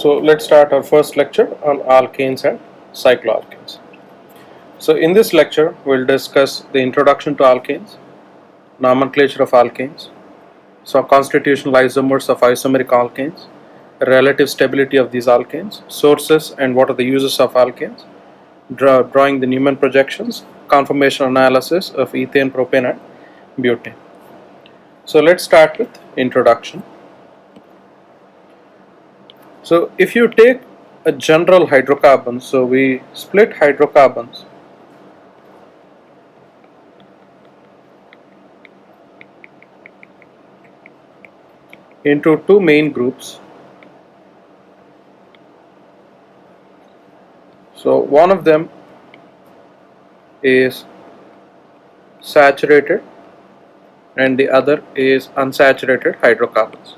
So let's start our first lecture on alkanes and cycloalkanes. So in this lecture we'll discuss the introduction to alkanes, nomenclature of alkanes, so constitutional isomers of isomeric alkanes, relative stability of these alkanes, sources and what are the uses of alkanes, drawing the Newman projections, conformation analysis of ethane, propane and butane. So let's start with introduction. So if you take a general hydrocarbon, so we split hydrocarbons into two main groups. So one of them is saturated and the other is unsaturated hydrocarbons.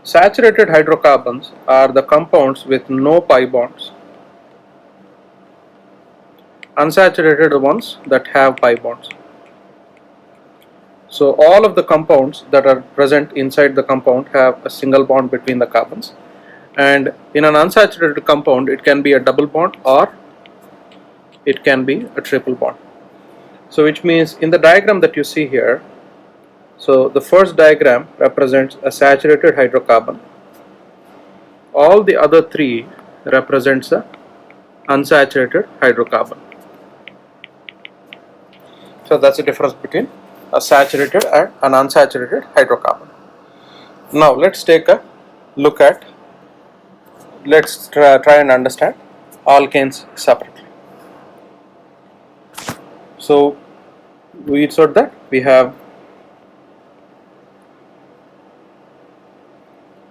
Saturated hydrocarbons are the compounds with no pi bonds. Unsaturated ones that have pi bonds. So all of the compounds that are present inside the compound have a single bond between the carbons, and in an unsaturated compound it can be a double bond or it can be a triple bond. So which means in the diagram that you see here, so the first diagram represents a saturated hydrocarbon, all the other three represents a unsaturated hydrocarbon. So that's the difference between a saturated and an unsaturated hydrocarbon. Now let's take a look at, let's try and understand alkanes separately. So we said that we have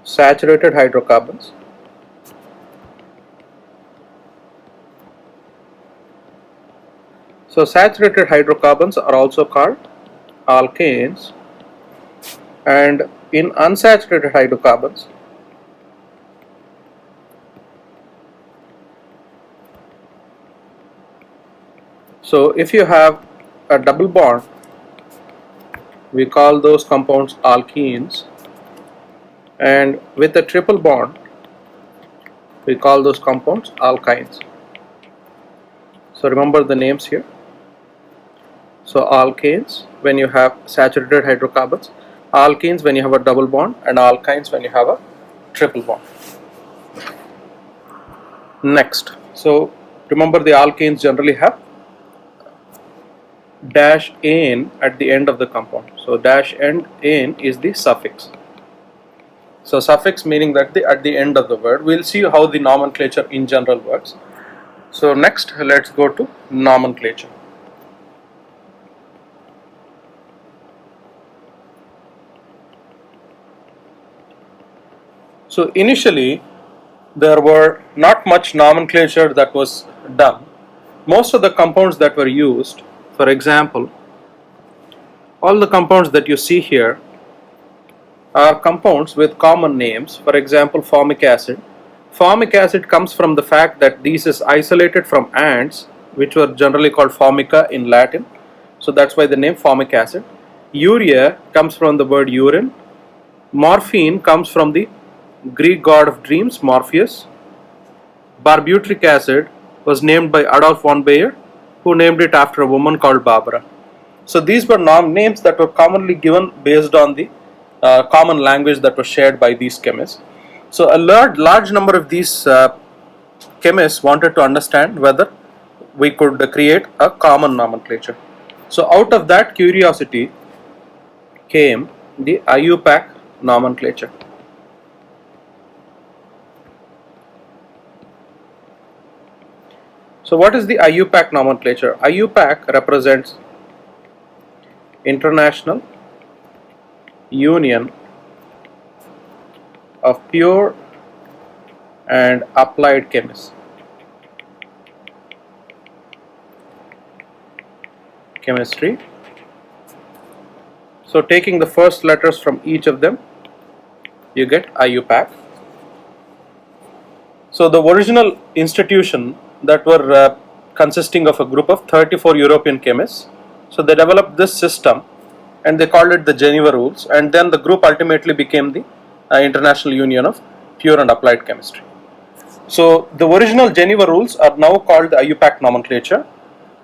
saturated hydrocarbons, so saturated hydrocarbons are also called alkanes, and in unsaturated hydrocarbons so if you have a double bond we call those compounds alkenes, and with a triple bond we call those compounds alkynes. So remember the names here. So alkanes when you have saturated hydrocarbons, alkenes when you have a double bond, and alkynes when you have a triple bond. Next, so remember the alkanes generally have dash "ane" at the end of the compound. So dash and "ane" is the suffix. So suffix meaning that at the end of the word. We'll see how the nomenclature in general works. So next let's go to nomenclature. So initially there were not much nomenclature that was done. Most of the compounds that were used, for example, all the compounds that you see here are compounds with common names. For example, formic acid. Formic acid comes from the fact that this is isolated from ants, which were generally called formica in Latin. So that's why the name formic acid. Urea comes from the word urine. Morphine comes from the Greek god of dreams, Morpheus. Barbutric acid was named by Adolf von Baer, who named it after a woman called Barbara. So these were names that were commonly given based on the common language that was shared by these chemists. So a large number of these chemists wanted to understand whether we could create a common nomenclature. So out of that curiosity came the IUPAC nomenclature. So what is the IUPAC nomenclature? IUPAC represents International Union of Pure and Applied Chemists. Chemistry. So taking the first letters from each of them, you get IUPAC. So the original institution that were consisting of a group of 34 European chemists. So they developed this system and they called it the Geneva Rules, and then the group ultimately became the International Union of pure and applied chemistry. So the original Geneva rules are now called the IUPAC nomenclature,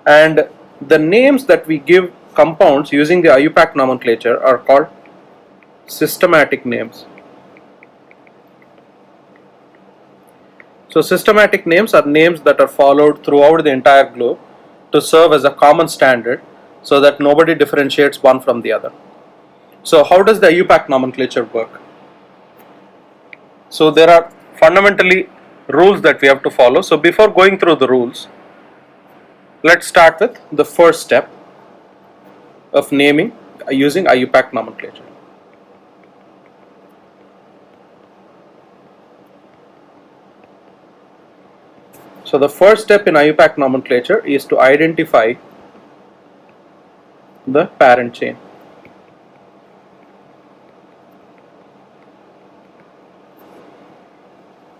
and the names that we give compounds using the IUPAC nomenclature are called systematic names. So systematic names are names that are followed throughout the entire globe to serve as a common standard so that nobody differentiates one from the other. So how does the IUPAC nomenclature work? So there are fundamentally rules that we have to follow. So before going through the rules, let's start with the first step of naming using IUPAC nomenclature. So the first step in IUPAC nomenclature is to identify the parent chain.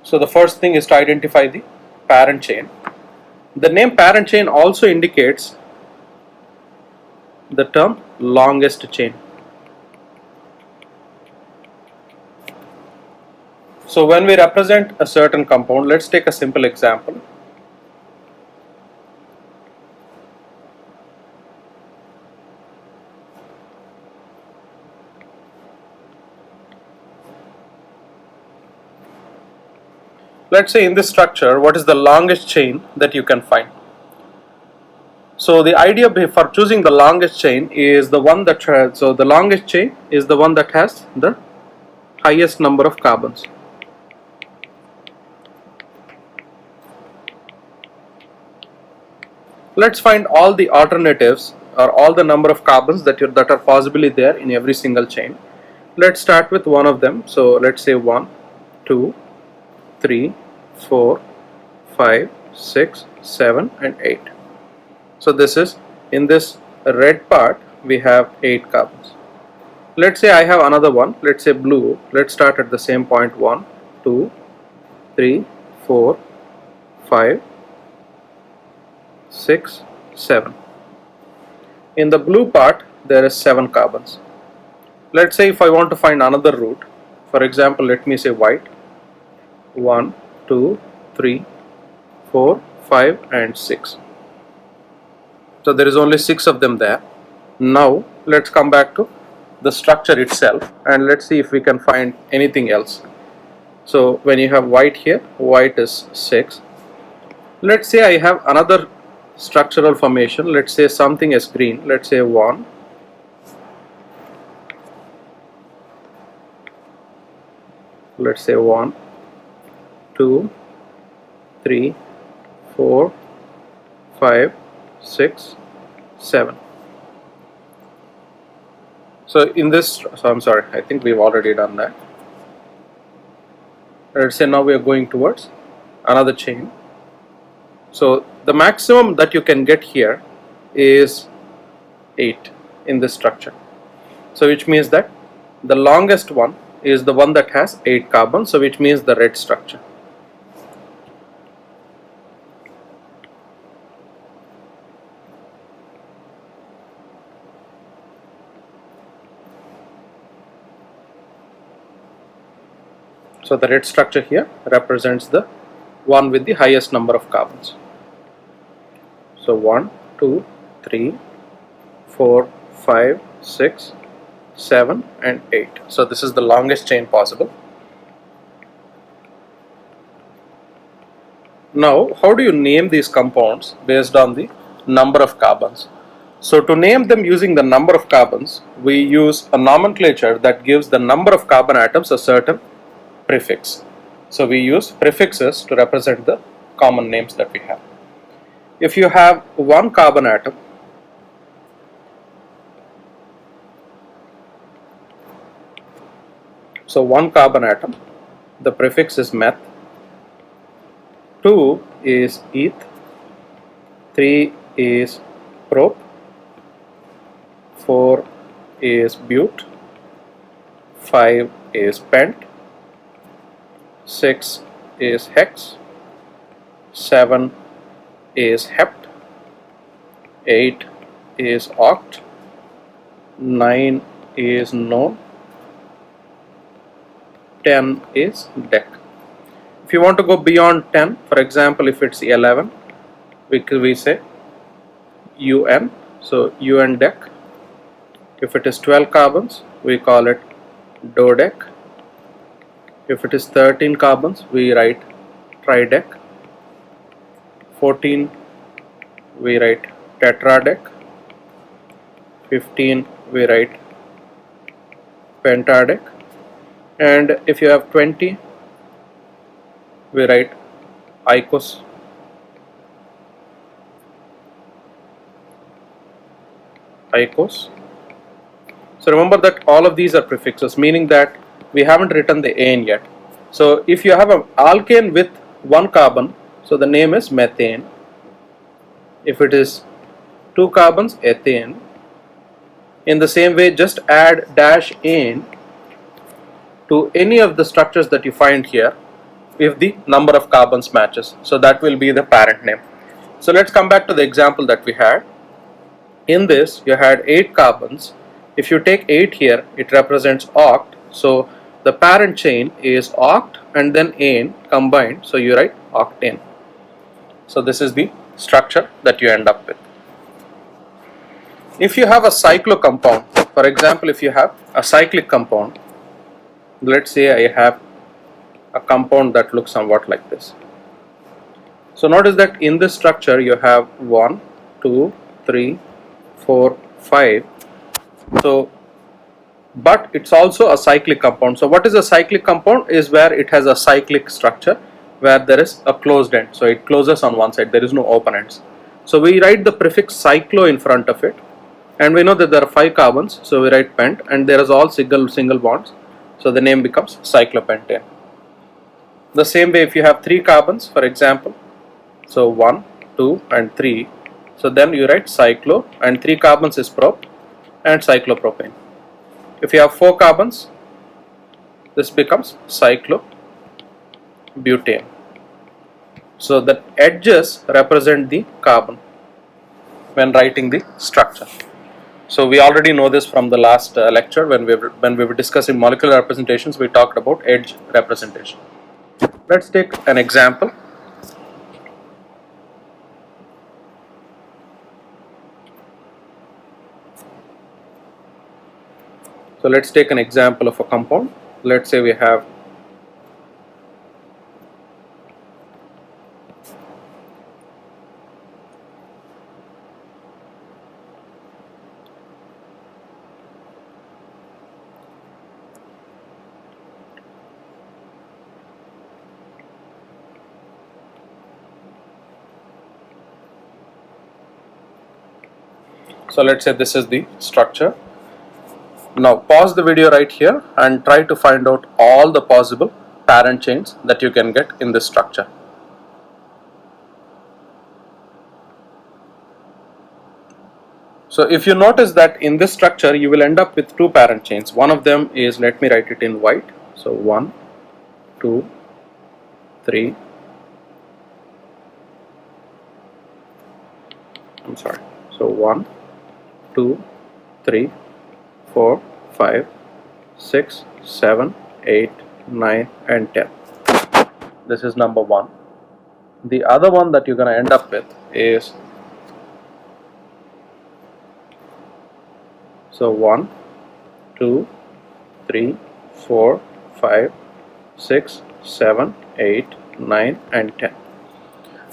So the first thing is to identify the parent chain. The name parent chain also indicates the term longest chain. So when we represent a certain compound, let's take a simple example. Let's say in this structure, what is the longest chain that you can find? So the idea for choosing the longest chain is the one that has, so the longest chain is the one that has the highest number of carbons. Let's find all the alternatives or all the number of carbons that are possibly there in every single chain. Let's start with one of them. So let's say 1, 2, 3, 4, 5, 6, 7 and 8. So this is, in this red part we have 8 carbons. Let's say I have another one, let's say blue. Let's start at the same point. 1, 2, 3, 4, 5, 6, 7. In the blue part there is 7 carbons. Let's say if I want to find another root, for example let me say white. 1, 2, 3, 4, 5 and 6. So there is only 6 of them there. Now let's come back to the structure itself and let's see if we can find anything else. So when you have white here, white is 6. Let's say I have another structural formation. Let's say something is green. Let's say 1. Let's say 1, 2, 3, 4, 5, 6, 7. So in this, so I'm sorry, I think we've already done that. Let's say now we are going towards another chain. So the maximum that you can get here is 8 in this structure. So which means that the longest one is the one that has 8 carbons, so which means the red structure. So the red structure here represents the one with the highest number of carbons. So 1, 2, 3, 4, 5, 6, 7 and 8. So this is the longest chain possible. Now how do you name these compounds based on the number of carbons? So to name them using the number of carbons, we use a nomenclature that gives the number of carbon atoms a certain prefix. So we use prefixes to represent the common names that we have. If you have one carbon atom, so one carbon atom, the prefix is meth, 2 is eth, 3 is prop, 4 is but, 5 is pent, 6 is hex, 7 is hept, 8 is oct, 9 is non, 10 is dec. If you want to go beyond 10, for example, if it's 11, we say UN, so UNDEC. If it is 12 carbons, we call it DODEC. If it is 13 carbons, we write TRIDEC. 14, we write TETRADEC. 15, we write PENTADEC. And if you have 20, we write ICOS. So remember that all of these are prefixes, meaning that we haven't written the ane yet. So if you have an alkane with one carbon, so the name is methane. If it is 2 carbons, ethane. In the same way, just add dash ane to any of the structures that you find here if the number of carbons matches. So that will be the parent name. So let's come back to the example that we had. In this, you had 8 carbons. If you take 8 here, it represents oct. So the parent chain is oct and then ane combined. So you write octane. So this is the structure that you end up with. If you have a cyclocompound, for example, if you have a cyclic compound, let's say I have a compound that looks somewhat like this. So notice that in this structure you have 1, 2, 3, 4, 5. So, but it's also a cyclic compound. So what is a cyclic compound? Is where it has a cyclic structure where there is a closed end. So it closes on one side, there is no open ends. So we write the prefix cyclo in front of it, and we know that there are 5 carbons, so we write pent, and there is all single bonds, so the name becomes cyclopentane. The same way, if you have 3 carbons, for example, so 1, 2 and 3, so then you write cyclo, and 3 carbons is prop and cyclopropane. If you have 4 carbons, this becomes cyclobutane. So the edges represent the carbon when writing the structure. So we already know this from the last lecture when we were discussing molecular representations. We talked about edge representation. Let's take an example. So let's take an example of a compound. Let's say we have let's say this is the structure. Now pause the video right here and try to find out all the possible parent chains that you can get in this structure. So if you notice that in this structure you will end up with 2 parent chains. One of them is, let me write it in white. So 1, 2, 3. So 1, 2, 3, 4, 5, 6, 7, 8, 9 and 10. This is number 1. The other one that you're going to end up with is, so 1, 2, 3, 4, 5, 6, 7, 8, 9 and 10.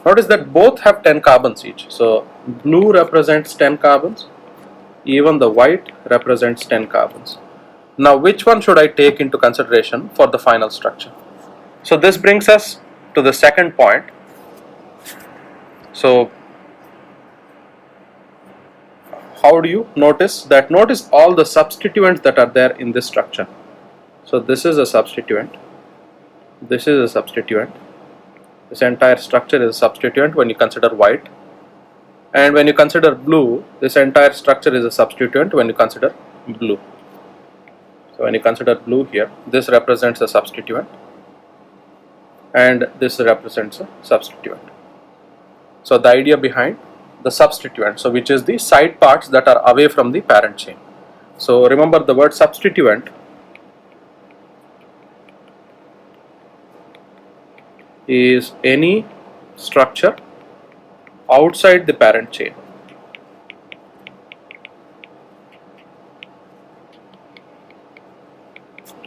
Notice that both have 10 carbons each. So blue represents 10 carbons, even the white represents 10 carbons. Now which one should I take into consideration for the final structure? So this brings us to the second point. So how do you notice that? Notice all the substituents that are there in this structure. So this is a substituent, this is a substituent, this entire structure is a substituent when you consider white, and when you consider blue, this entire structure is a substituent when you consider blue. So when you consider blue here, this represents a substituent and this represents a substituent. So the idea behind the substituent, so which is the side parts that are away from the parent chain. So remember the word substituent is any structure outside the parent chain.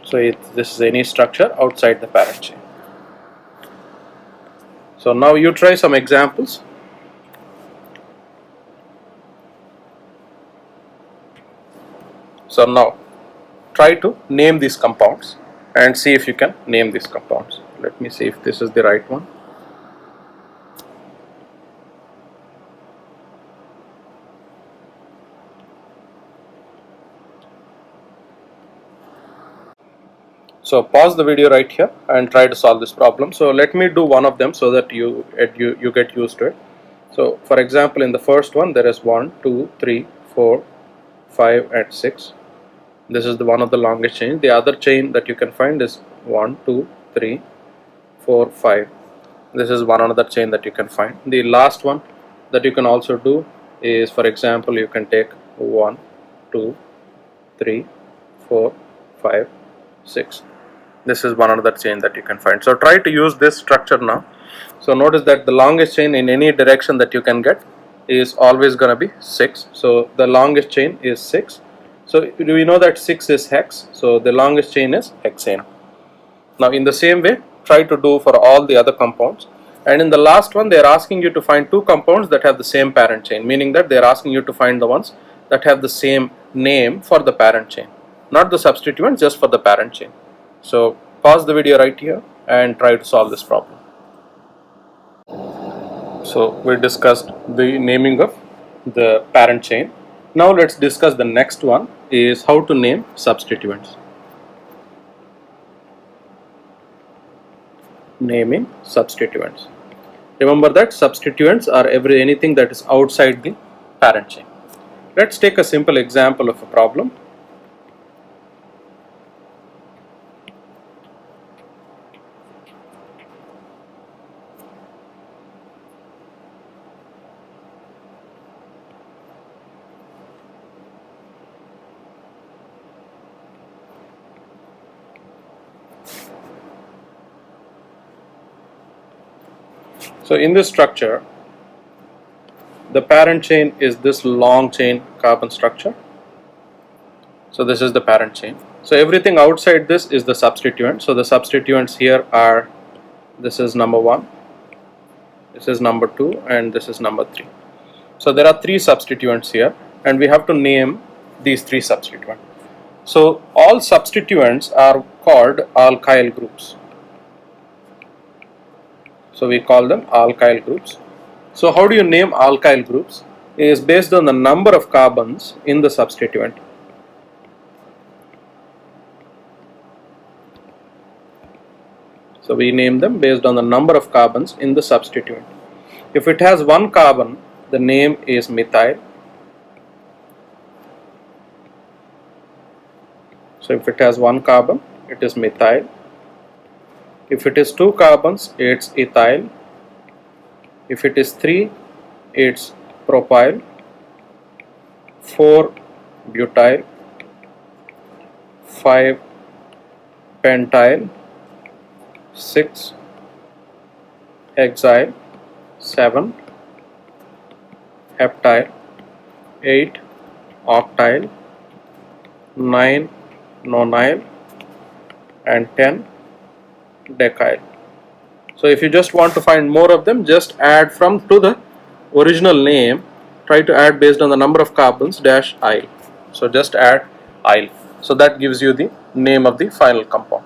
So this is any structure outside the parent chain. So now you try some examples. So now try to name these compounds and see if you can name these compounds. Let me see if this is the right one. So pause the video right here and try to solve this problem. So let me do one of them so that you get used to it. So for example, in the first one there is 1, 2, 3, 4, 5 and 6. This is the one of the longest chain. The other chain that you can find is 1, 2, 3, 4, 5. This is one another chain that you can find. The last one that you can also do is, for example, you can take 1, 2, 3, 4, 5, 6. This is one another chain that you can find. So try to use this structure now. So notice that the longest chain in any direction that you can get is always going to be 6. So the longest chain is 6. So we know that 6 is hex. So the longest chain is hexane. Now in the same way, try to do for all the other compounds. And in the last one, they are asking you to find two compounds that have the same parent chain, meaning that they are asking you to find the ones that have the same name for the parent chain, not the substituent, just for the parent chain. So pause the video right here and try to solve this problem. So we discussed the naming of the parent chain. Now let's discuss the next one, is how to name substituents. Naming substituents. Remember that substituents are anything that is outside the parent chain. Let's take a simple example of a problem. So in this structure, the parent chain is this long chain carbon structure. So this is the parent chain. So everything outside this is the substituent. So the substituents here are, this is number 1, this is number 2, and this is number 3. So there are 3 substituents here, and we have to name these 3 substituents. So all substituents are called alkyl groups. So we call them alkyl groups. So how do you name alkyl groups? It is based on the number of carbons in the substituent. So we name them based on the number of carbons in the substituent. If it has 1 carbon, the name is methyl. So if it has 1 carbon, it is methyl. If it is 2 carbons, it's ethyl. If it is 3, it's propyl. 4, butyl. 5, pentyl. 6, hexyl. 7, heptyl. 8, octyl. 9, nonyl. And 10, decyl. So if you just want to find more of them, just add from to the original name, try to add based on the number of carbons dash -yl. So just add -yl. So that gives you the name of the final compound.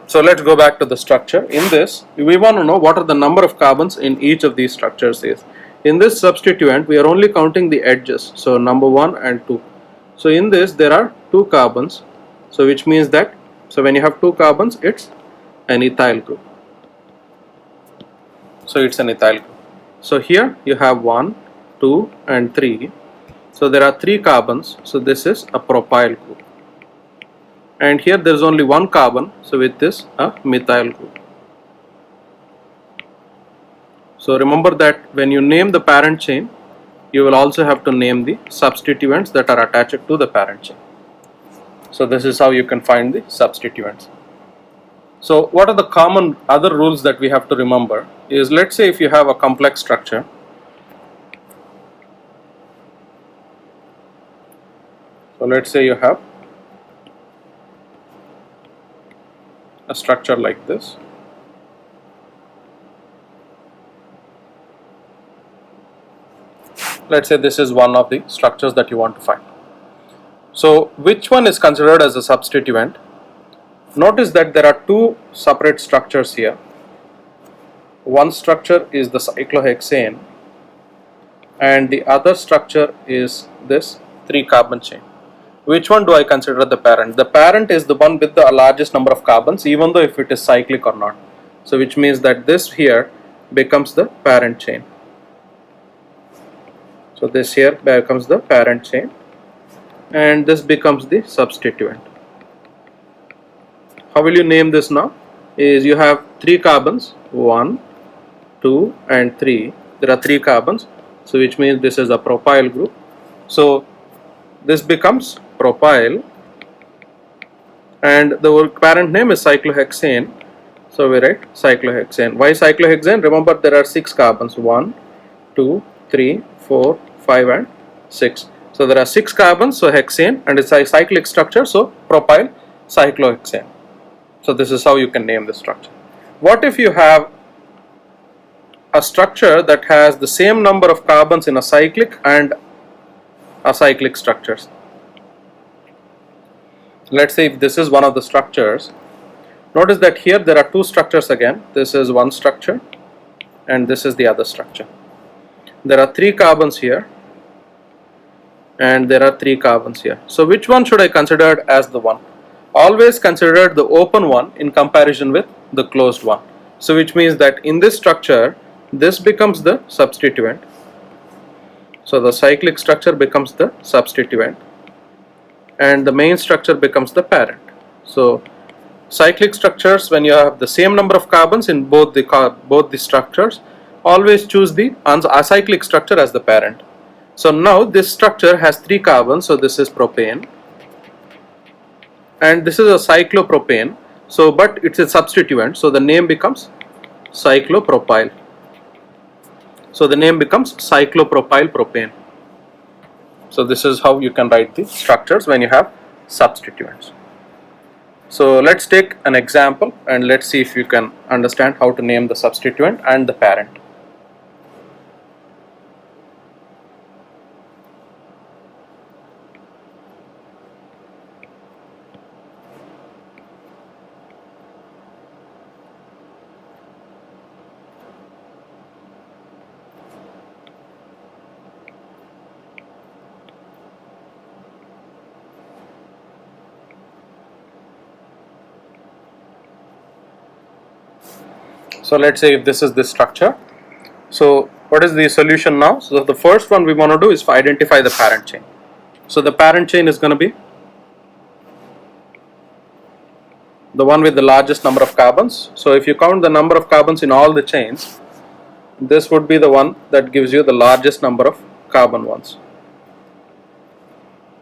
So let's go back to the structure. In this, we want to know what are the number of carbons in each of these structures is. In this substituent, we are only counting the edges. So number 1 and 2. So in this, there are 2 carbons. So which means that, so when you have 2 carbons, it's an ethyl group. So it's an ethyl group. So here you have 1, 2 and 3. So there are 3 carbons. So this is a propyl group. And here there is only 1 carbon. So with this, a methyl group. So remember that when you name the parent chain, you will also have to name the substituents that are attached to the parent chain. So this is how you can find the substituents. So what are the common other rules that we have to remember is, let's say if you have a complex structure, so let's say you have a structure like this. Let's say this is one of the structures that you want to find. So which one is considered as a substituent? Notice that there are two separate structures here. One structure is the cyclohexane and the other structure is this 3-carbon chain. Which one do I consider the parent? The parent is the one with the largest number of carbons, even though if it is cyclic or not. So which means that this here becomes the parent chain. So this here becomes the parent chain and this becomes the substituent. How will you name this now? Is you have 3 carbons, 1, 2 and 3. There are 3 carbons, so which means this is a propyl group. So this becomes propyl and the parent name is cyclohexane. So we write cyclohexane. Why cyclohexane? Remember there are 6 carbons, 1, 2, 3, 4, 5 and 6. So there are 6 carbons, so hexane, and it's a cyclic structure, so propyl cyclohexane. So this is how you can name the structure. What if you have a structure that has the same number of carbons in a cyclic and acyclic structures? Let's say if this is one of the structures, notice that here there are 2 structures again. This is one structure and this is the other structure. There are 3 carbons here and there are 3 carbons here. So which one should I consider as the one? Always consider the open one in comparison with the closed one. So which means that in this structure this becomes the substituent. So the cyclic structure becomes the substituent and the main structure becomes the parent. So cyclic structures, when you have the same number of carbons in both the structures, always choose the acyclic structure as the parent. So now this structure has 3 carbons, so this is propane and this is a cyclopropane, so but it's a substituent, so the name becomes cyclopropyl. So the name becomes cyclopropyl propane. So this is how you can write the structures when you have substituents. So let's take an example and let's see if you can understand how to name the substituent and the parent. So let's say if this is the structure. So what is the solution now? So the first one we want to do is identify the parent chain. So the parent chain is going to be the one with the largest number of carbons. So if you count the number of carbons in all the chains, this would be the one that gives you the largest number of carbon ones.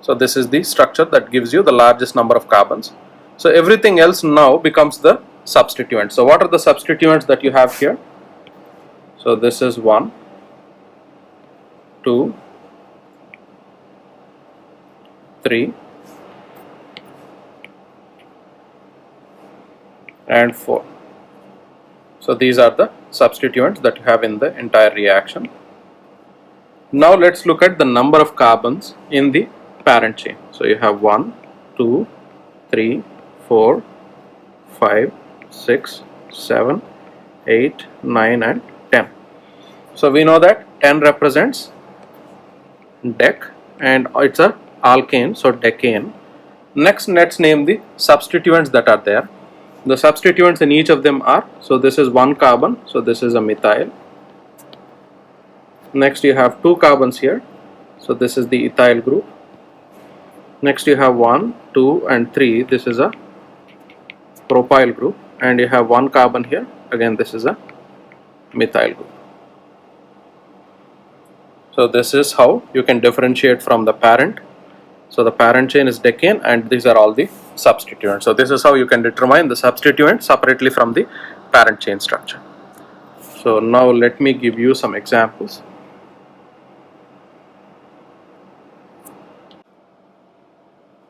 So this is the structure that gives you the largest number of carbons. So everything else now becomes the substituent. So what are the substituents that you have here? So this is 1, 2, 3 and 4. So these are the substituents that you have in the entire reaction. Now let's look at the number of carbons in the parent chain. So you have 1, 2, 3, 4, 5, 6, 7, 8, 9 and 10. So we know that 10 represents dec and it's a alkane, so decane. Next let's name the substituents that are there. The substituents in each of them are, so this is 1 carbon, so this is a methyl. Next you have 2 carbons here, so this is the ethyl group. Next you have 1, 2 and 3, this is a propyl group, and you have 1 carbon here, again this is a methyl group. So this is how you can differentiate from the parent. So the parent chain is decane and these are all the substituent. So this is how you can determine the substituent separately from the parent chain structure. So now let me give you some examples.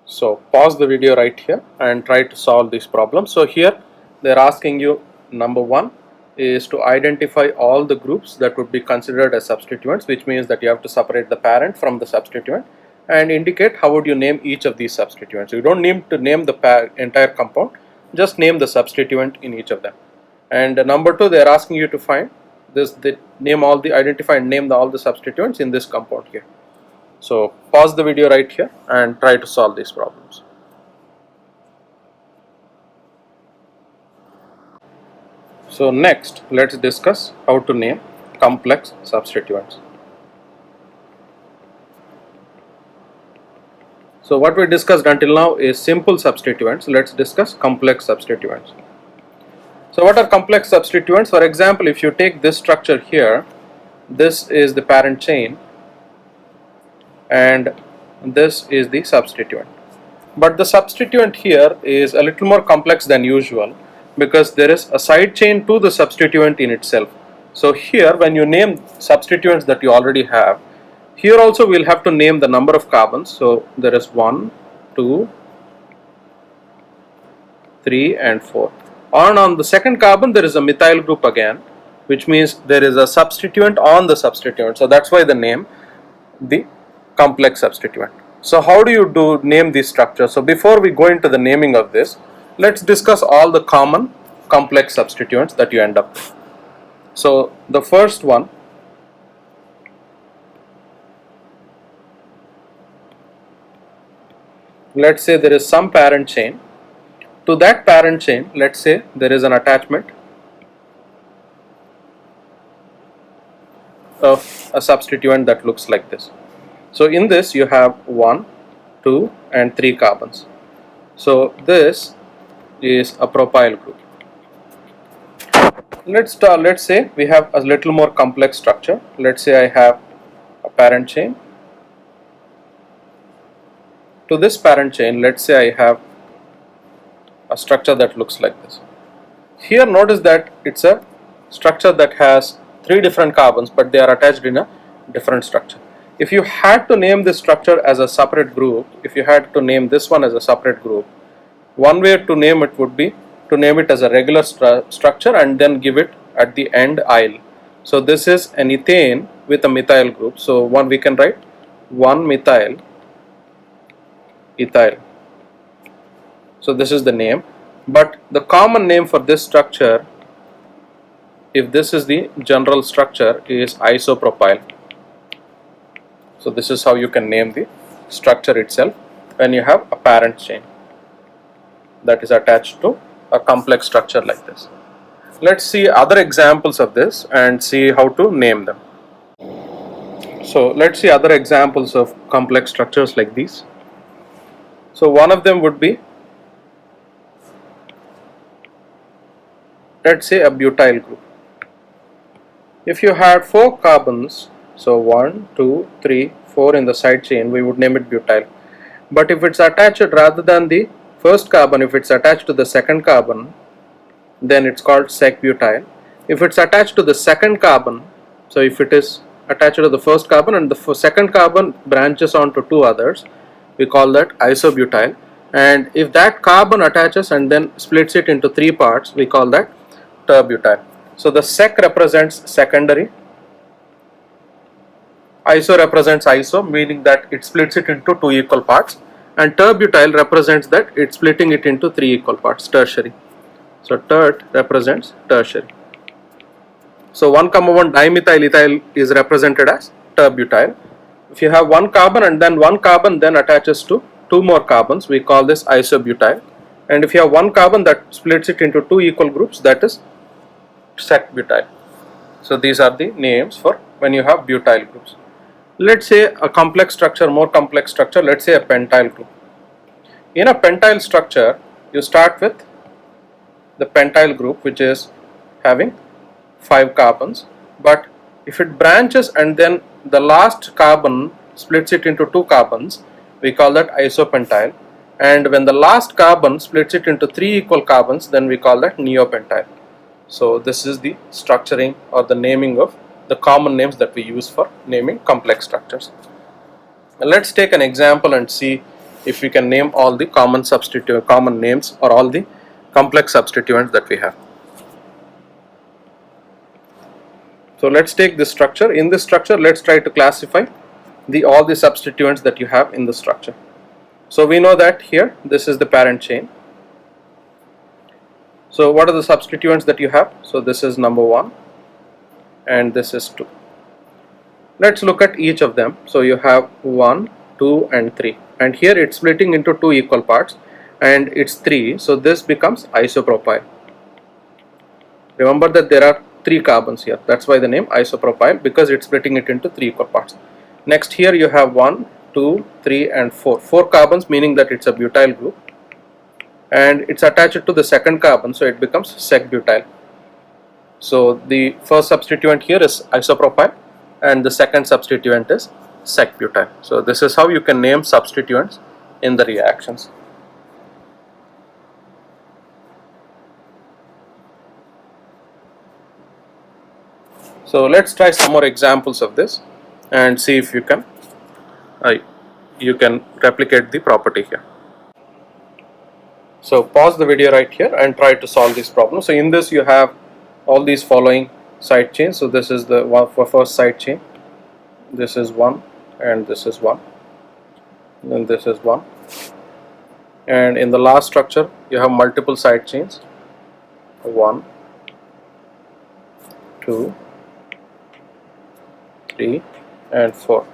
So pause the video right here and try to solve this problem. So here they are asking you, number one is to identify all the groups that would be considered as substituents, which means that you have to separate the parent from the substituent and indicate how would you name each of these substituents. You don't need to name the entire compound, just name the substituent in each of them. And number two, they are asking you to find this, identify and name all the substituents in this compound here. So pause the video right here and try to solve these problems. So next, let's discuss how to name complex substituents. So what we discussed until now is simple substituents. Let's discuss complex substituents. So what are complex substituents? For example, if you take this structure here, this is the parent chain and this is the substituent. But the substituent here is a little more complex than usual because there is a side chain to the substituent in itself. So here when you name substituents that you already have, here also we'll have to name the number of carbons. So there is 1, 2, 3 and 4. On the second carbon there is a methyl group again, which means there is a substituent on the substituent. So that's why the name the complex substituent. So how do you name these structures? So before we go into the naming of this, let's discuss all the common complex substituents that you end up with. So the first one, let's say there is some parent chain. To that parent chain, let's say there is an attachment of a substituent that looks like this. So in this you have 1, 2 and 3 carbons. So this is a propyl group. Let's say we have a little more complex structure. Let's say I have a parent chain. To this parent chain, let's say I have a structure that looks like this. Here notice that it's a structure that has 3 different carbons, but they are attached in a different structure. If you had to name this structure as a separate group, if you had to name this one as a separate group, one way to name it would be to name it as a regular structure and then give it at the end "-ile". So this is an ethane with a methyl group. So we can write 1-methyl ethyl. So this is the name, but the common name for this structure, if this is the general structure, is isopropyl. So this is how you can name the structure itself when you have a parent chain that is attached to a complex structure like this. Let's see other examples of this and see how to name them. So let's see other examples of complex structures like these. So one of them would be, let's say, a butyl group. If you had 4 carbons, so 1, 2, 3, 4 in the side chain, we would name it butyl. But if it's attached rather than the first carbon, if it's attached to the second carbon, then it's called sec-butyl. If it's attached to the second carbon, so if it is attached to the first carbon and the second carbon branches on to 2 others, we call that isobutyl. And if that carbon attaches and then splits it into 3 parts, we call that terbutyl. So the sec represents secondary, iso represents iso, meaning that it splits it into 2 equal parts, and terbutyl represents that it's splitting it into 3 equal parts, tertiary. So tert represents tertiary. So 1,1 dimethyl ethyl is represented as terbutyl. If you have 1 carbon and then 1 carbon then attaches to 2 more carbons, we call this isobutyl. And if you have 1 carbon that splits it into 2 equal groups, that is sec-butyl. So these are the names for when you have butyl groups. Let's say a complex structure, more complex structure, let's say a pentyl group. In a pentyl structure, you start with the pentyl group, which is having 5 carbons, but if it branches and then the last carbon splits it into 2 carbons, we call that isopentyl. and when the last carbon splits it into 3 equal carbons, then we call that neopentyl. So this is the structuring or the naming of the common names that we use for naming complex structures. Now let's take an example and see if we can name all the common names or all the complex substituents that we have. So let's take this structure. In this structure, let's try to classify all the substituents that you have in the structure. So we know that here this is the parent chain. So what are the substituents that you have? So this is number 1 and this is 2. Let's look at each of them. So you have 1, 2 and 3, and here it's splitting into 2 equal parts and it's 3, so this becomes isopropyl. Remember that there are 3 carbons here, that's why the name isopropyl, because it's splitting it into 3 equal parts. Next, here you have 1, 2, 3 and 4 carbons, meaning that it's a butyl group, and it's attached to the second carbon, so it becomes sec-butyl. So the first substituent here is isopropyl and the second substituent is sec-butyl. So this is how you can name substituents in the reactions. So let's try some more examples of this and see if you can replicate the property here. So pause the video right here and try to solve this problem. So in this you have all these following side chains. So this is the one for first side chain, this is 1 and this is 1, and this is 1, and in the last structure you have multiple side chains, 1, 2, 3 and 4.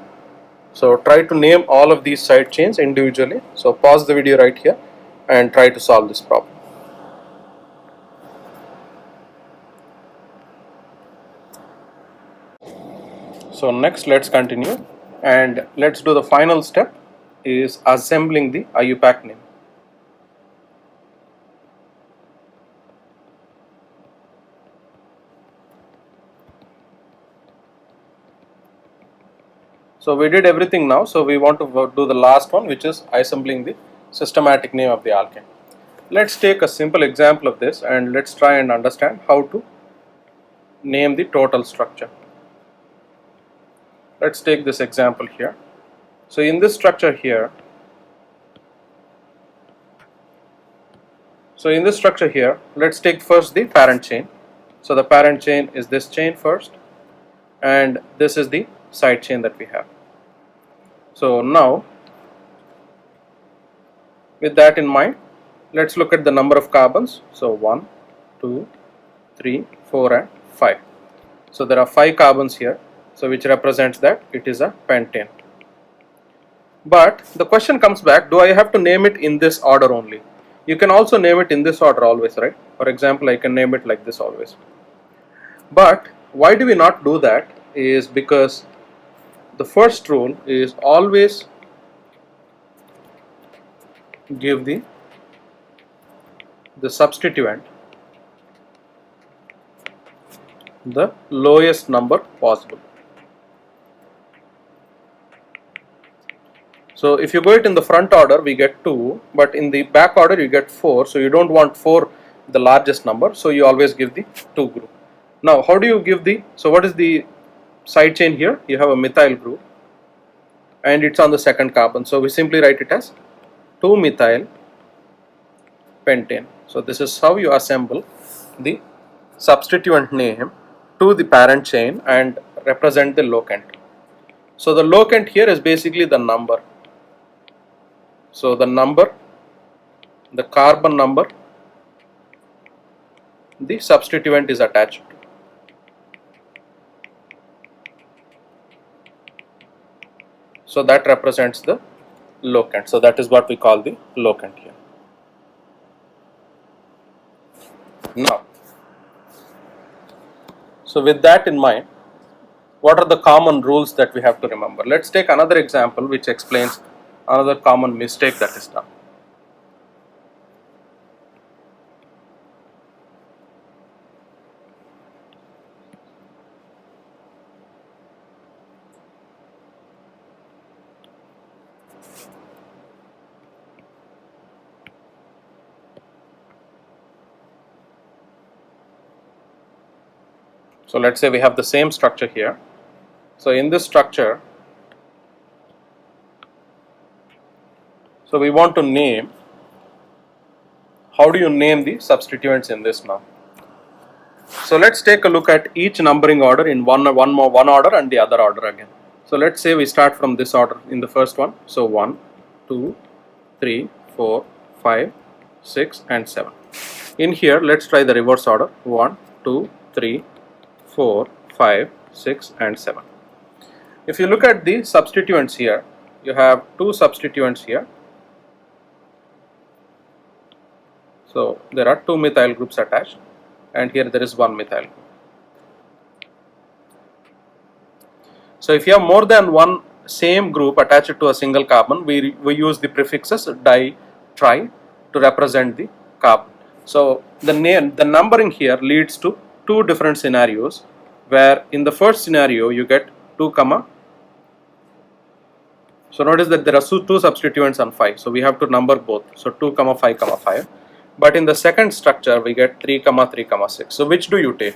So try to name all of these side chains individually. So pause the video right here and try to solve this problem. So next, let's continue and let's do the final step, is assembling the IUPAC name. So we did everything now, so we want to do the last one, which is assembling the systematic name of the alkane. Let's take a simple example of this and let's try and understand how to name the total structure. Let's take this example here. So in this structure here, let's take first the parent chain. So the parent chain is this chain first, and this is the side chain that we have. So now, with that in mind, let's look at the number of carbons. So 1, 2, 3, 4 and 5. So there are 5 carbons here, so which represents that it is a pentane. But the question comes back, do I have to name it in this order only? You can also name it in this order always, right? For example, I can name it like this always. But why do we not do that is because the first rule is always give the substituent the lowest number possible. So if you go it in the front order, we get 2, but in the back order you get 4, so you don't want 4 the largest number, so you always give the 2 group. Now how do you give the, so what is the side chain here? You have a methyl group and it's on the second carbon, so we simply write it as 2-methyl pentane. So this is how you assemble the substituent name to the parent chain and represent the locant. So the locant here is basically the number. So the number, the carbon number, the substituent is attached to. So that represents the locant. So that is what we call the locant here. Now, so with that in mind, what are the common rules that we have to remember? Let's take another example which explains another common mistake that is done. So let's say we have the same structure here. So in this structure, so we want to name, how do you name the substituents in this now? So let's take a look at each numbering order in one order and the other order again. So let's say we start from this order in the first one. So 1, 2, 3, 4, 5, 6 and 7. In here, let's try the reverse order. 1, 2, 3, 4, 5, 6 and 7. If you look at the substituents here, you have two substituents here. So there are two methyl groups attached, and here there is one methyl group. So if you have more than one same group attached to a single carbon, we use the prefixes di, tri to represent the carbon. So the numbering here leads to two different scenarios, where in the first scenario you get 2, so notice that there are two substituents on 5, so we have to number both, so 2, 5, 5. But in the second structure we get 3, 3, 6. So which do you take?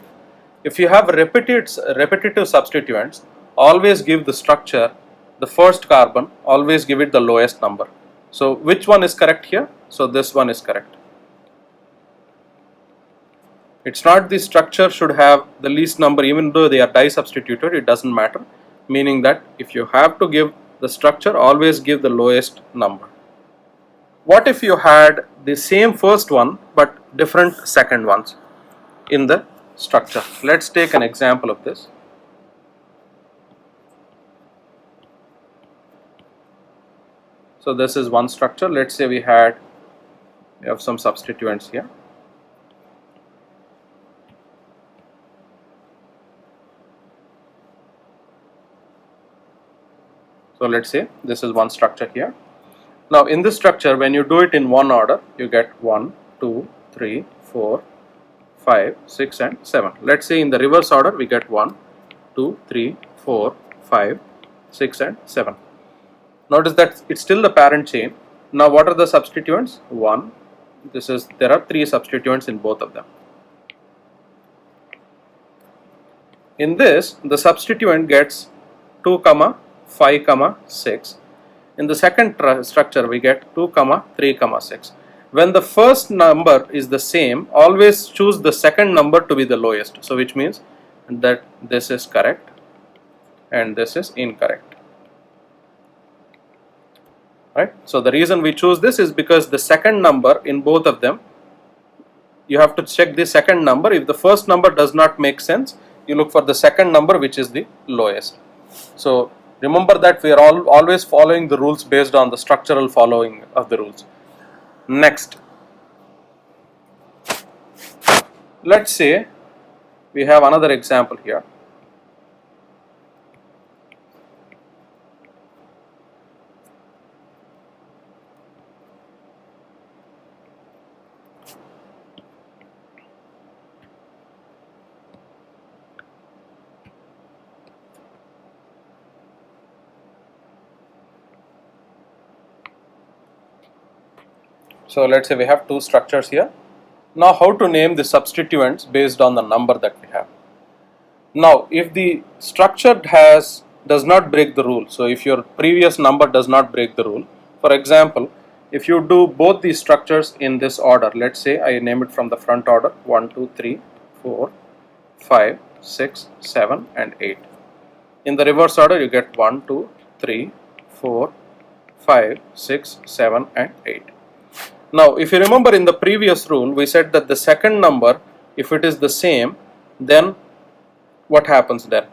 If you have repetitive substituents, always give the structure, the first carbon, always give it the lowest number. So which one is correct here? So this one is correct. It's not the structure should have the least number, even though they are di-substituted, it doesn't matter. Meaning that if you have to give the structure, always give the lowest number. What if you had the same first one but different second ones in the structure? Let's take an example of this. So this is one structure. Let's say we have some substituents here. So let's say this is one structure here. Now in this structure, when you do it in one order, you get 1, 2, 3, 4, 5, 6 and 7. Let's say in the reverse order, we get 1, 2, 3, 4, 5, 6 and 7. Notice that it's still the parent chain. Now what are the substituents? 1, there are 3 substituents in both of them. In this, the substituent gets 2, 5, 6. In the second structure, we get 2, 3, 6. When the first number is the same, always choose the second number to be the lowest. So which means that this is correct and this is incorrect. Right? So the reason we choose this is because the second number in both of them, you have to check the second number. If the first number does not make sense, you look for the second number, which is the lowest. So remember that we are always following the rules based on the structural following of the rules. Next, let's say we have another example here. So let's say we have two structures here. Now how to name the substituents based on the number that we have. Now if the structure does not break the rule, so if your previous number does not break the rule, for example, if you do both these structures in this order, let's say I name it from the front order, 1, 2, 3, 4, 5, 6, 7 and 8. In the reverse order you get 1, 2, 3, 4, 5, 6, 7 and 8. Now if you remember in the previous rule, we said that the second number, if it is the same, then what happens then?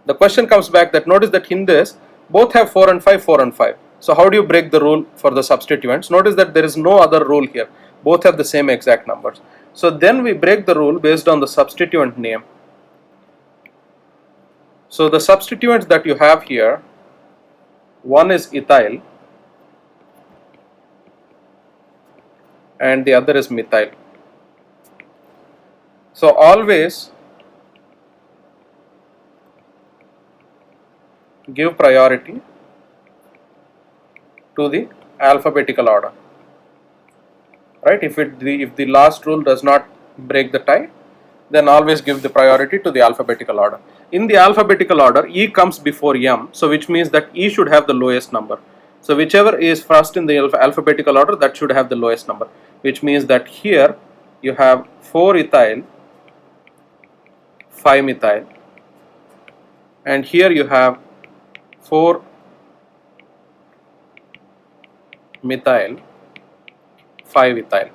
The question comes back that notice that in this, both have 4 and 5, 4 and 5. So how do you break the rule for the substituents? Notice that there is no other rule here. Both have the same exact numbers. So then we break the rule based on the substituent name. So the substituents that you have here, one is ethyl and the other is methyl. So always give priority to the alphabetical order, right? If the last rule does not break the tie, then always give the priority to the alphabetical order. In the alphabetical order, E comes before M, so which means that E should have the lowest number. So whichever is first in the alphabetical order, that should have the lowest number, which means that here you have 4-ethyl, 5-methyl, and here you have 4-methyl, 5-ethyl.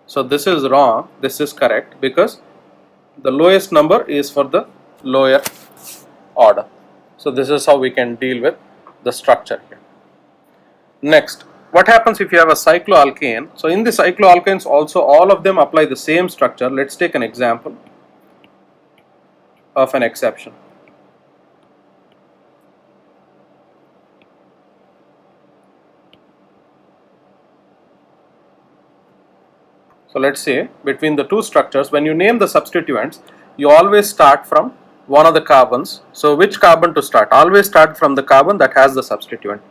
So this is wrong, this is correct, because the lowest number is for the lower order. So this is how we can deal with the structure here. Next, what happens if you have a cycloalkane? So in the cycloalkanes also, all of them apply the same structure. Let's take an example of an exception. So let's say between the two structures, when you name the substituents, you always start from one of the carbons. So which carbon to start? Always start from the carbon that has the substituent.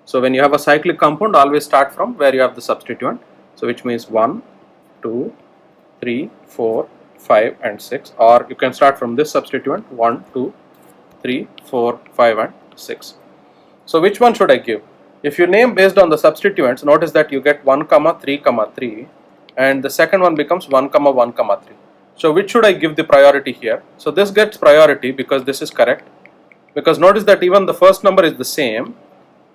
So when you have a cyclic compound, always start from where you have the substituent. So which means 1, 2, 3, 4, 5 and 6, or you can start from this substituent 1, 2, 3, 4, 5 and 6. So which one should I give? If you name based on the substituents, notice that you get 1, 3, 3, and the second one becomes 1, 1, 3. So which should I give the priority here? So this gets priority because this is correct, because notice that even the first number is the same,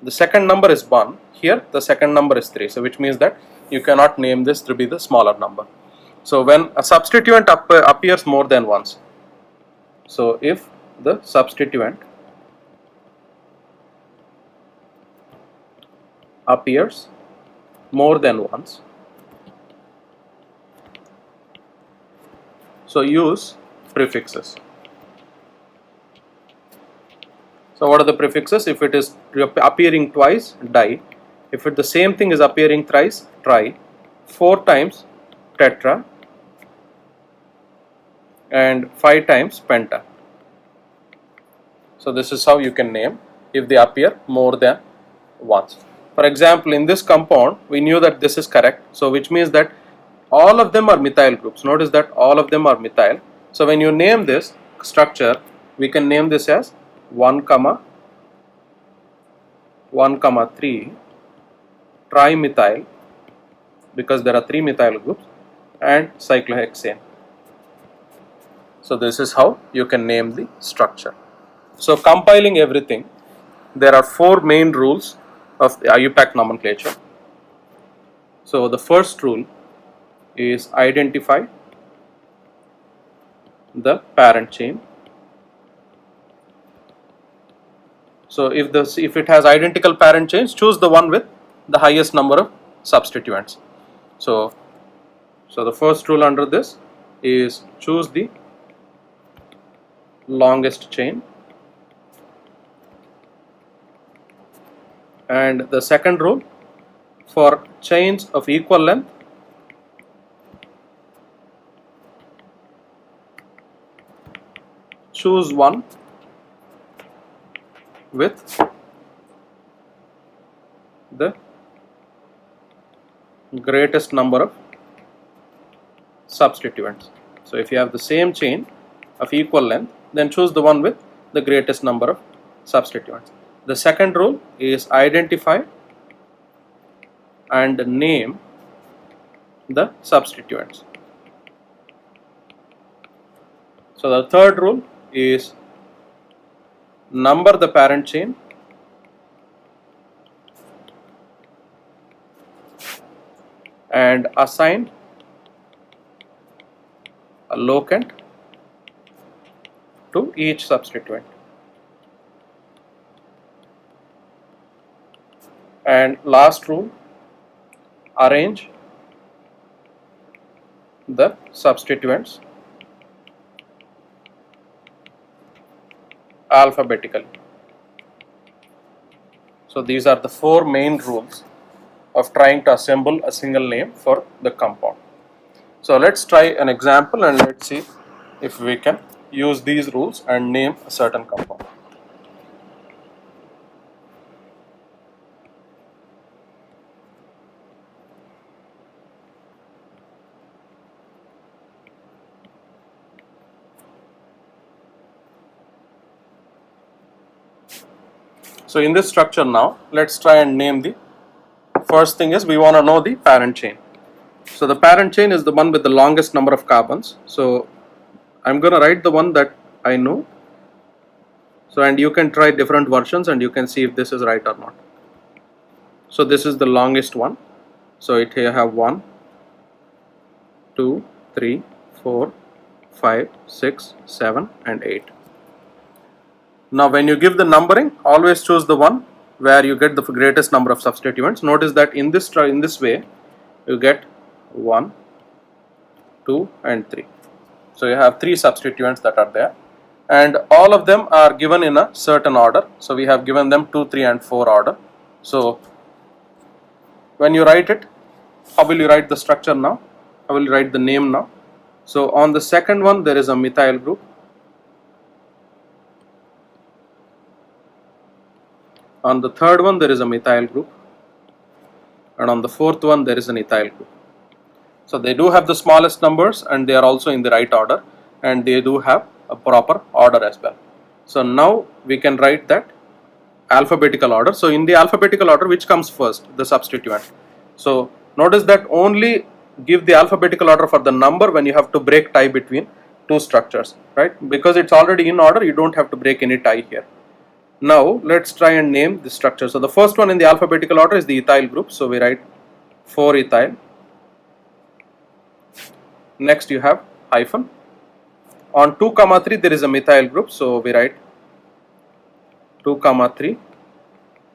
the second number is 1, here the second number is 3, so which means that you cannot name this to be the smaller number. So when a substituent appears more than once, so if the substituent appears more than once, so use prefixes. So what are the prefixes? If it is appearing twice, di. If the same thing is appearing thrice, tri. 4 times, tetra, and 5 times, penta. So this is how you can name if they appear more than once. For example, in this compound, we knew that this is correct, so which means that all of them are methyl groups. Notice that all of them are methyl. So when you name this structure, we can name this as 1, 3 trimethyl, because there are 3 methyl groups, and cyclohexane. So this is how you can name the structure. So compiling everything, there are 4 main rules of the IUPAC nomenclature. So the first rule is identify the parent chain. So if it has identical parent chains, choose the one with the highest number of substituents. So the first rule under this is choose the longest chain, and the second rule, for chains of equal length, choose one with the greatest number of substituents. So if you have the same chain of equal length, then choose the one with the greatest number of substituents. The second rule is identify and name the substituents. So the third rule is number the parent chain and assign a locant to each substituent. And last rule, arrange the substituents alphabetically. So these are the 4 main rules of trying to assemble a single name for the compound. So let's try an example and let's see if we can use these rules and name a certain compound. So in this structure now, let's try and name the first thing is we want to know the parent chain. So the parent chain is the one with the longest number of carbons. So I'm going to write the one that I know. So and you can try different versions and you can see if this is right or not. So this is the longest one. So it here have 1, 2, 3, 4, 5, 6, 7 and 8. Now when you give the numbering, always choose the one where you get the greatest number of substituents. Notice that in this way you get 1, 2 and 3. So you have 3 substituents that are there, and all of them are given in a certain order. So we have given them 2, 3 and 4 order. So when you write it, how will you write the structure now? How will you write the name now? So on the second one there is a methyl group. On the third one there is a methyl group, and on the fourth one there is an ethyl group. So they do have the smallest numbers and they are also in the right order, and they do have a proper order as well. So now we can write that alphabetical order. So in the alphabetical order, which comes first? The substituent. So notice that only give the alphabetical order for the number when you have to break tie between two structures, right? Because it's already in order, you don't have to break any tie here. Now let's try and name the structure. So the first one in the alphabetical order is the ethyl group. So we write 4-ethyl. Next you have hyphen. On 2,3 there is a methyl group. So we write 2,3.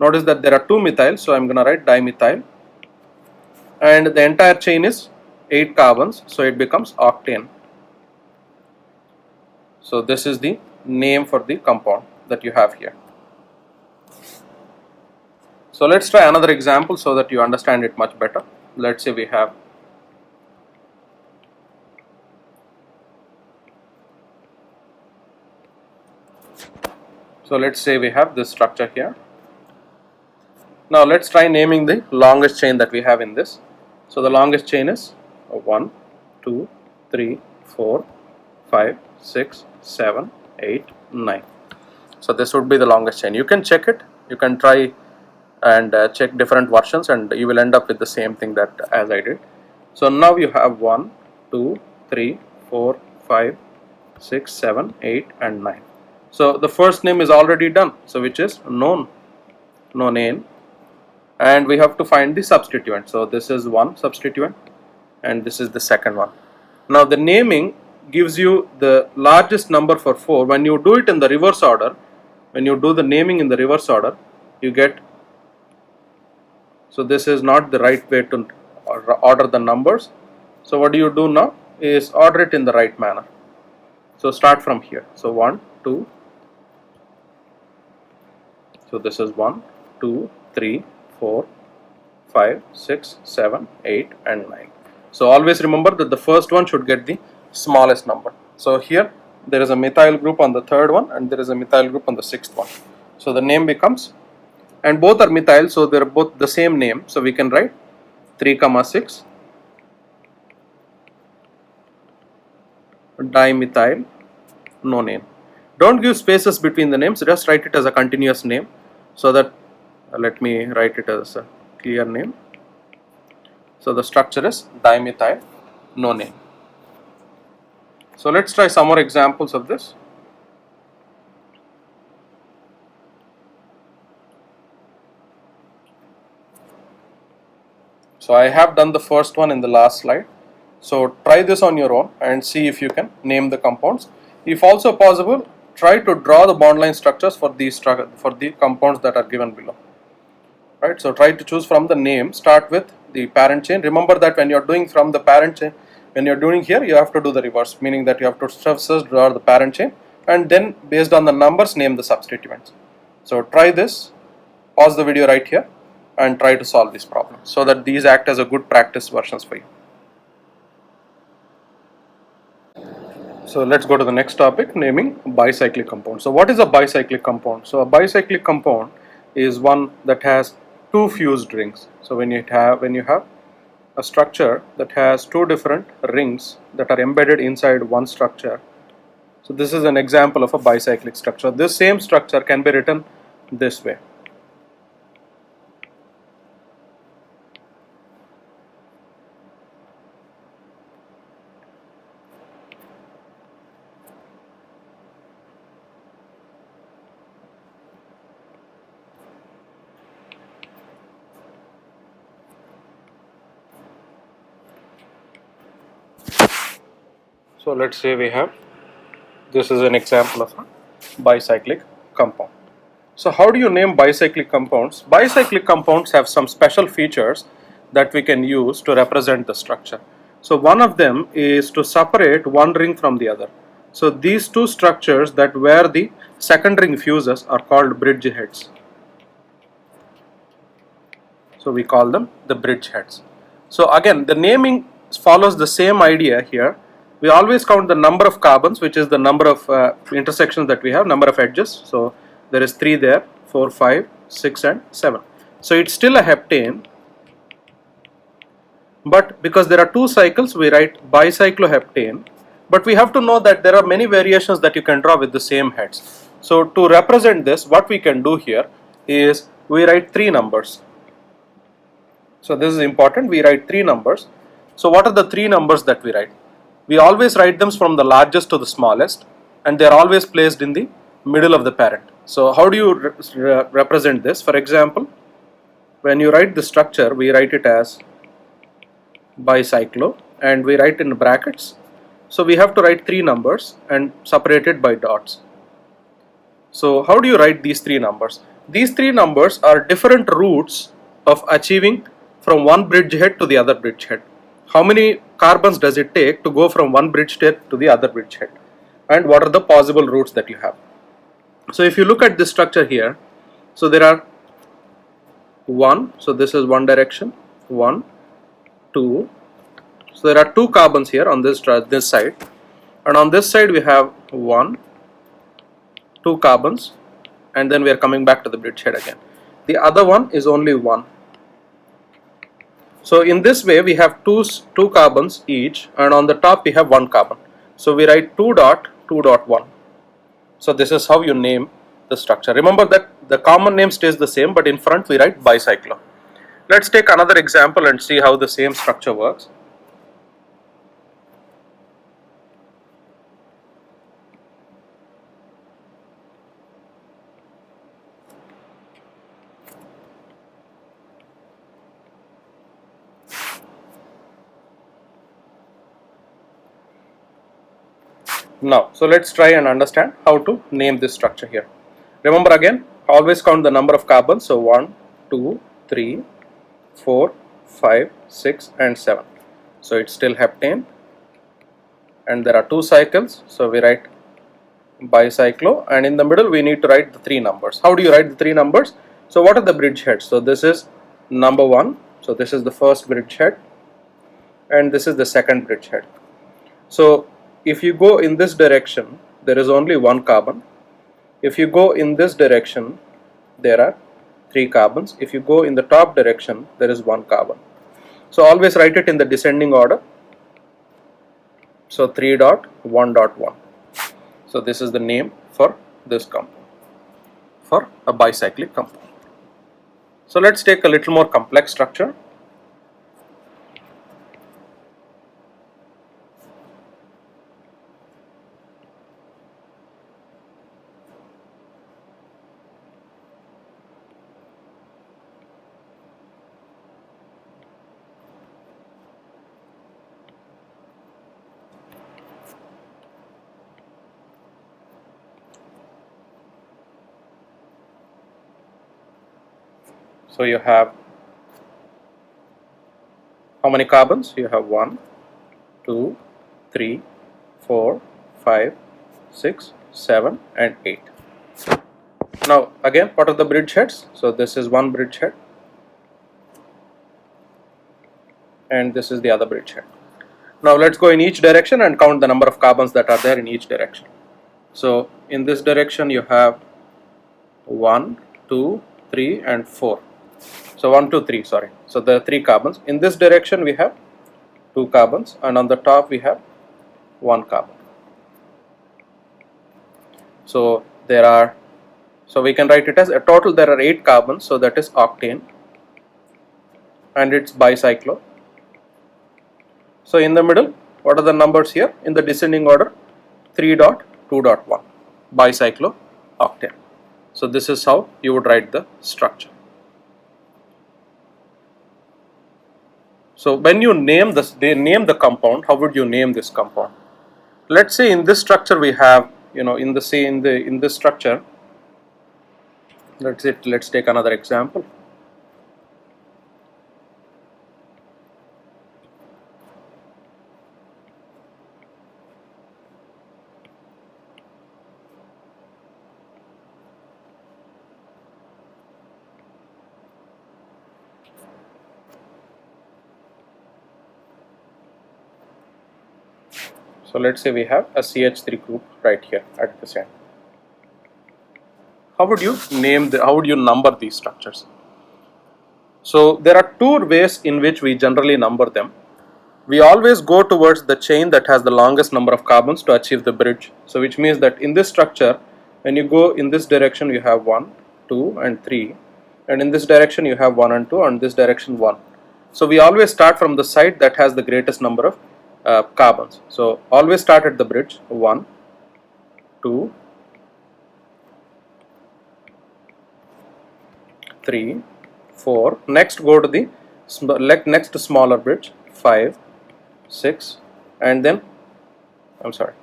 Notice that there are 2 methyls. So I'm going to write dimethyl. And the entire chain is 8 carbons. So it becomes octane. So this is the name for the compound that you have here. So let's try another example so that you understand it much better. Let's say we have this structure here. Now let's try naming the longest chain that we have in this. So the longest chain is 1, 2, 3, 4, 5, 6, 7, 8, 9. So this would be the longest chain. You can check it. You can try and check different versions, and you will end up with the same thing that as I did. So now you have 1, 2, 3, 4, 5, 6, 7, 8 and 9. So the first name is already done, so which is nonane, and we have to find the substituent. So this is one substituent and this is the second one. Now the naming gives you the largest number for 4. When you do it in the reverse order, when you do the naming in the reverse order, you get, so this is not the right way to order the numbers. So what do you do now is order it in the right manner. So start from here. So 1, 2. So this is 1, 2, 3, 4, 5, 6, 7, 8 and 9. So always remember that the first one should get the smallest number. So here there is a methyl group on the third one and there is a methyl group on the sixth one. So the name becomes, and both are methyl, so they are both the same name. So we can write 3,6 dimethyl nonane. Don't give spaces between the names, just write it as a continuous name, so that let me write it as a clear name. So the structure is dimethyl nonane. So let's try some more examples of this. So I have done the first one in the last slide. So try this on your own and see if you can name the compounds. If also possible, try to draw the bond line structures for these compounds that are given below. Right? So try to choose from the name. Start with the parent chain. Remember that when you are doing from the parent chain, when you are doing here, you have to do the reverse, meaning that you have to first draw the parent chain and then based on the numbers name the substituents. So try this. Pause the video right here and try to solve this problem so that these act as a good practice versions for you. So let's go to the next topic, naming bicyclic compound. So what is a bicyclic compound? So a bicyclic compound is one that has two fused rings. So when you have a structure that has two different rings that are embedded inside one structure. So this is an example of a bicyclic structure. This same structure can be written this way. So let's say we have, this is an example of a bicyclic compound. So how do you name bicyclic compounds? Bicyclic compounds have some special features that we can use to represent the structure. So one of them is to separate one ring from the other. So these two structures that where the second ring fuses are called bridge heads. So we call them the bridge heads. So again, the naming follows the same idea here. We always count the number of carbons, which is the number of intersections that we have, number of edges. So there is 3 there, 4, 5, 6 and 7. So it's still a heptane, but because there are 2 cycles, we write bicycloheptane. But we have to know that there are many variations that you can draw with the same heads. So to represent this, what we can do here is we write 3 numbers. So this is important, we write 3 numbers. So what are the 3 numbers that we write? We always write them from the largest to the smallest, and they are always placed in the middle of the parent. So how do you represent this? For example, when you write the structure, we write it as bicyclo and we write in brackets. So we have to write 3 numbers and separated by dots. So how do you write these 3 numbers? These 3 numbers are different routes of achieving from one bridgehead to the other bridgehead. How many carbons does it take to go from one bridgehead to the other bridgehead? And what are the possible routes that you have? So if you look at this structure here, so there are 1, so this is one direction, 1, 2. So there are 2 carbons here on this side, and on this side we have 1, 2 carbons, and then we are coming back to the bridgehead again. The other one is only 1. So in this way we have two carbons each, and on the top we have 1 carbon. So we write 2 dot 2 dot 1. So this is how you name the structure. Remember that the common name stays the same, but in front we write bicyclo. Let's take another example and see how the same structure works. Now, so let's try and understand how to name this structure here. Remember again, always count the number of carbons. So 1, 2, 3, 4, 5, 6 and 7. So it's still heptane, and there are 2 cycles. So we write bicyclo, and in the middle we need to write the 3 numbers. How do you write the 3 numbers? So what are the bridge heads? So this is number 1. So this is the first bridge head, and this is the second bridge head. So if you go in this direction, there is only 1 carbon. If you go in this direction, there are 3 carbons. If you go in the top direction, there is 1 carbon. So always write it in the descending order. So 3 dot 1 dot 1. So this is the name for this compound, for a bicyclic compound. So let's take a little more complex structure. So you have how many carbons? You have 1, 2, 3, 4, 5, 6, 7 and 8. Now again, what are the bridge heads? So this is one bridge head, and this is the other bridge head. Now let's go in each direction and count the number of carbons that are there in each direction. So in this direction you have 1, 2, 3 and 4. So 1, 2, 3, sorry. So there are 3 carbons. In this direction we have 2 carbons, and on the top we have 1 carbon. So there are, so we can write it as a total there are 8 carbons, so that is octane, and it's bicyclo. So in the middle, what are the numbers here? In the descending order, 3 dot 2 dot 1, bicyclo octane. So this is how you would write the structure. So when you name this, they name the compound, how would you name this compound? let's say in this structure we have, in this structure, let's take another example. So let's say we have a CH3 group right here at this end. How would you how would you number these structures? So there are two ways in which we generally number them. We always go towards the chain that has the longest number of carbons to achieve the bridge. So which means that in this structure, when you go in this direction, you have 1, 2 and 3, and in this direction you have 1 and 2, and this direction 1. So we always start from the side that has the greatest number of carbons. So always start at the bridge, 1, 2, 3, 4. Next go to the next smaller bridge, 5, 6, and then, I'm sorry,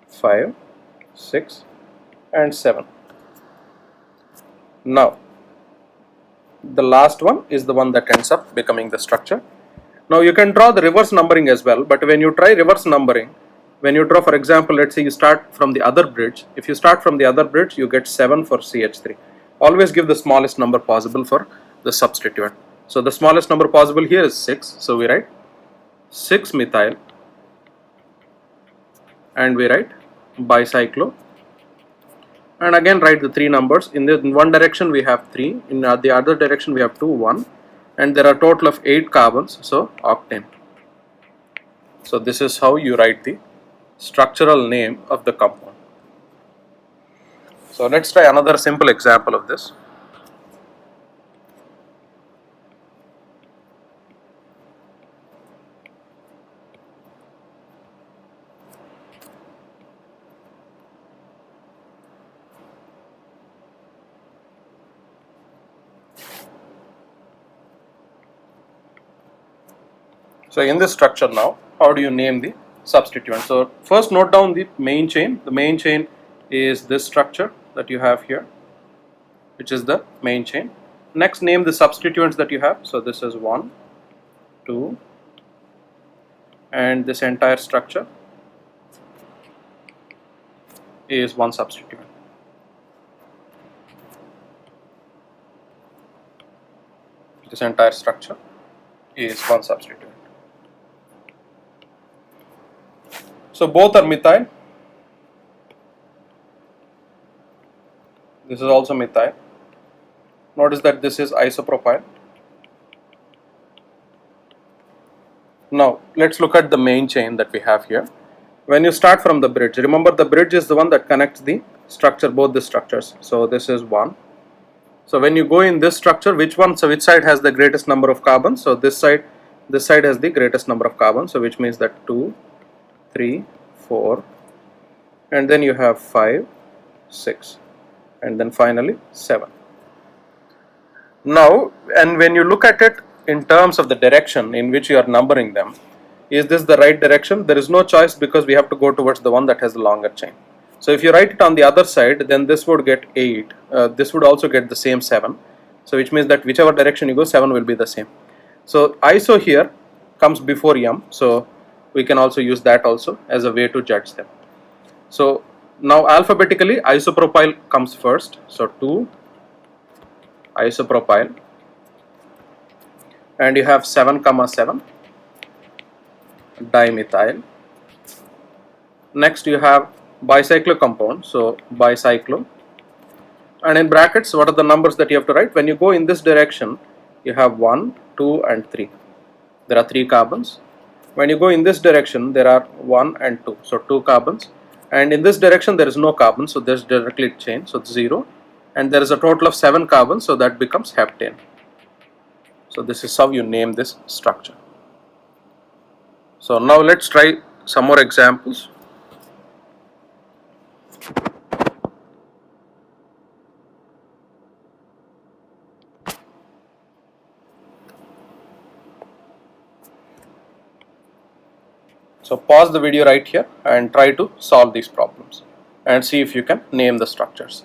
5, 6 and 7. Now the last one is the one that ends up becoming the structure. Now you can draw the reverse numbering as well, but when you try reverse numbering, when you draw, for example, let's say you start from the other bridge. If you start from the other bridge, you get 7 for CH3. Always give the smallest number possible for the substituent. So the smallest number possible here is 6. So we write 6 methyl, and we write bicyclo, and again write the three numbers. In one direction we have 3, in the other direction we have 2, 1, and there are a total of 8 carbons, so octane. So this is how you write the structural name of the compound. So let's try another simple example of this. So in this structure now, how do you name the substituent? So first note down the main chain. The main chain is this structure that you have here, which is the main chain. Next, name the substituents that you have. So this is 1, 2, and this entire structure is one substituent. This entire structure is one substituent. So both are methyl. This is also methyl. Notice that this is isopropyl. Now let's look at the main chain that we have here. When you start from the bridge, remember the bridge is the one that connects the structure, both the structures. So this is 1. So when you go in this structure, which side has the greatest number of carbons? So this side has the greatest number of carbons. So which means that 2, 3, 4, and then you have 5, 6, and then finally 7. Now, and when you look at it in terms of the direction in which you are numbering them, is this the right direction? There is no choice, because we have to go towards the one that has the longer chain. So if you write it on the other side, then this would get 8. This would also get the same 7. So which means that whichever direction you go, 7 will be the same. So iso here comes before yum. So we can also use that also as a way to judge them. So now alphabetically, isopropyl comes first. So 2 isopropyl, and you have 7, 7 dimethyl. Next you have bicyclo compound, so bicyclo, and in brackets what are the numbers that you have to write? When you go in this direction, you have 1, 2 and 3. There are 3 carbons. When you go in this direction, there are 1 and 2, so 2 carbons, and in this direction there is no carbon, so there's directly chain, so 0, and there is a total of 7 carbons, so that becomes heptane. So this is how you name this structure. So now let's try some more examples. So pause the video right here and try to solve these problems and see if you can name the structures.